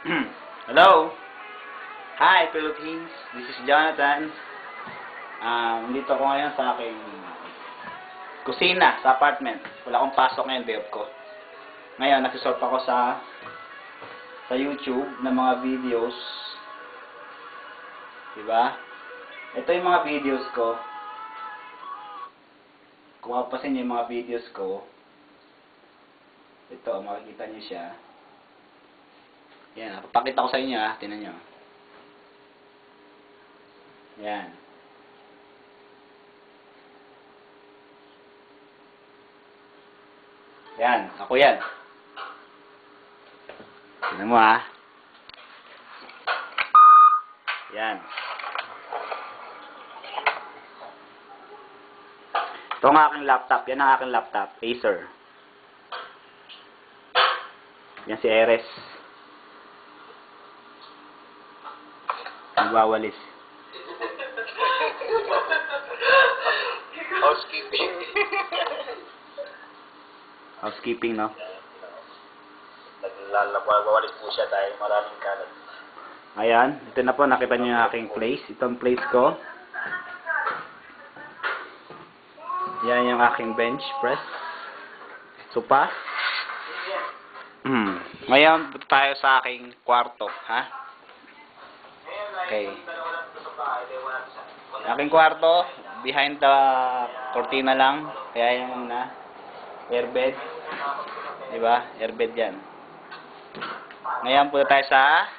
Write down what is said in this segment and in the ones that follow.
Hello! Hi Philippines! This is Jonathan. Nandito ako ngayon sa aking kusina, sa apartment. Wala akong pasok ngayon, day off ko. Ngayon, nagsisurf ako sa YouTube ng mga videos. Diba? Ito yung mga videos ko. Kung mapapasin niyo yung mga videos ko, ito, makikita niyo siya. Yan, papakita ko sa inyo ha. Tingnan nyo. Yan. Yan, ako yan. Tingnan mo ha. Yan. Ito ang aking laptop. Yan ang aking laptop. Acer. Yan si Eres. Nagwawalis. Housekeeping. Housekeeping, no? Nagwawalis po siya dahil maraming kalat. Ayan. Ito na po. Nakita niyo yung aking place. Itong place ko. Yan yung aking bench press. Sopa. Ngayon, punta tayo sa aking kwarto. Ha? Okay. Aking kwarto, behind the cortina lang. Kaya yung airbed. Diba? Airbed yan. Ngayon, punta tayo sa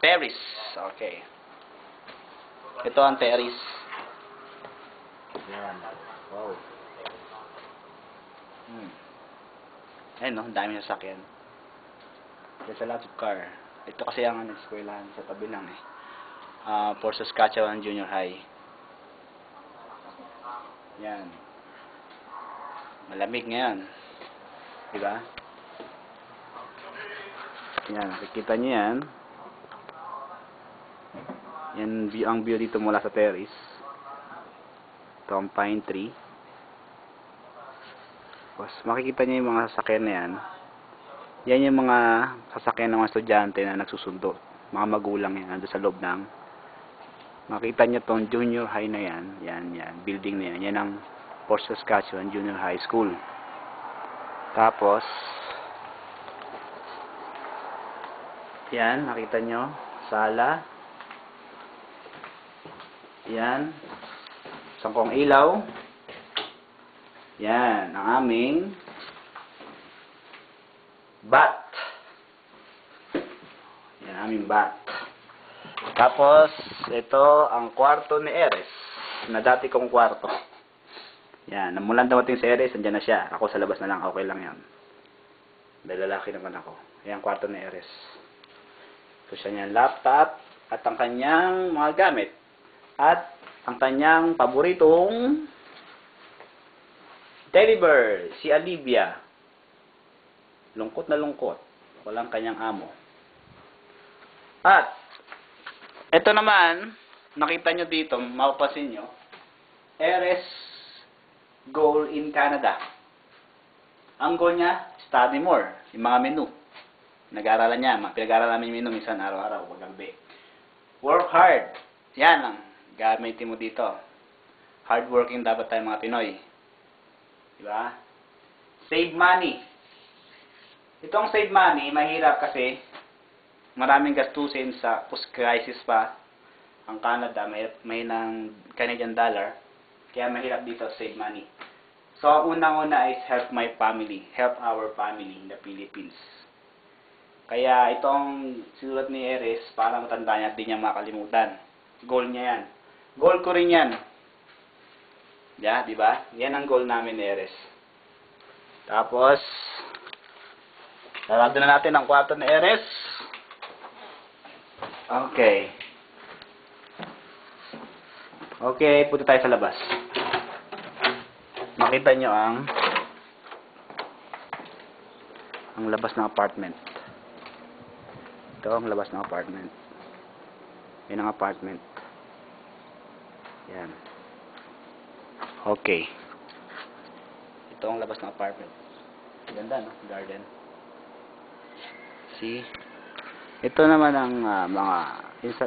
terrace. Okay. Ito ang terrace. Yan. Wow. Ayun, no? Ang dami ng sasakyan. There's a lot of car. Ito kasi ang eskwelahan sa tabi lang eh. For Saskatchewan Junior High. Yan. Malamig ngayon. Diba? Yan. Nakikita nyo yan. Yan ang view dito mula sa terrace. Ito ang pine tree. Tapos makikita nyo yung mga sasakyan na yan. Yan yung mga sasakyan ng mga estudyante na nagsusundo. Mga magulang yan. Nandun sa loob ng. Makita nyo tong junior high na yan. Yan. Building na yan. Yan ang Fort Saskatchewan Junior High School. Tapos, yan. Nakita nyo. Sala. Yan. Sangkong ilaw. Yan. Ang aming bat. Yan, aming bat. Tapos, ito ang kwarto ni Eres. Na dati kong kwarto. Yan, namulan dumating si Eres, andyan na siya. Ako sa labas na lang, okay lang yan. Dahil lalaki naman ako. Yan, kwarto ni Eres. So, siya niyang laptop at ang kanyang mga gamit. At ang kanyang paboritong teddy bear, si Olivia. Lungkot na lungkot. Walang kanyang amo. At, ito naman, nakita nyo dito, mapapasin nyo, Eres goal in Canada. Ang goal niya, study more. Yung mga menu. Nag-aaralan niya. Pinag-aaralan namin yung menu minsan araw-araw, paggabi. Work hard. Yan ang gamitin mo dito. Hardworking dapat tayo mga Pinoy. Diba? Save money. Itong save money, mahirap kasi maraming gastusin sa post-crisis pa. Ang Canada, may ng Canadian dollar. Kaya mahirap dito save money. So, ang unang-una is help my family. Help our family in the Philippines. Kaya itong sinulat ni Eres, para matanda niya at di niya makalimutan. Goal niya yan. Goal ko rin yan. Yeah, diba? Yan ang goal namin ni Eres. Tapos, sarado na natin ang kwarto ni Eres. Okay. Okay, punta tayo sa labas. Makita nyo ang labas ng apartment. Ito ang labas ng apartment. Yan ang apartment. Yan. Okay. Ito ang labas ng apartment. Ganda, no? Garden. See? Ito naman ang mga,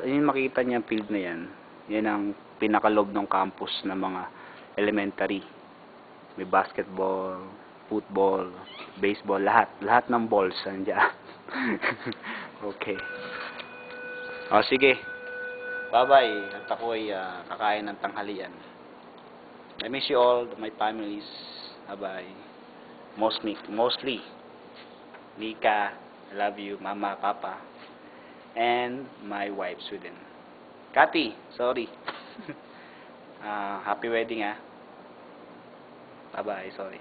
yung makita niya field na yan, yan ang pinakalob ng campus ng mga elementary. May basketball, football, baseball, lahat. Lahat ng balls nandiyan. Okay. O, sige. Bye-bye. At ako ay kakain ng tanghalian. I miss you all, my families. Bye-bye. Mostly. Nika, I love you, Mama, Papa. And my wife, Sweden. Kati, sorry. Happy wedding, ah. Bye-bye, sorry.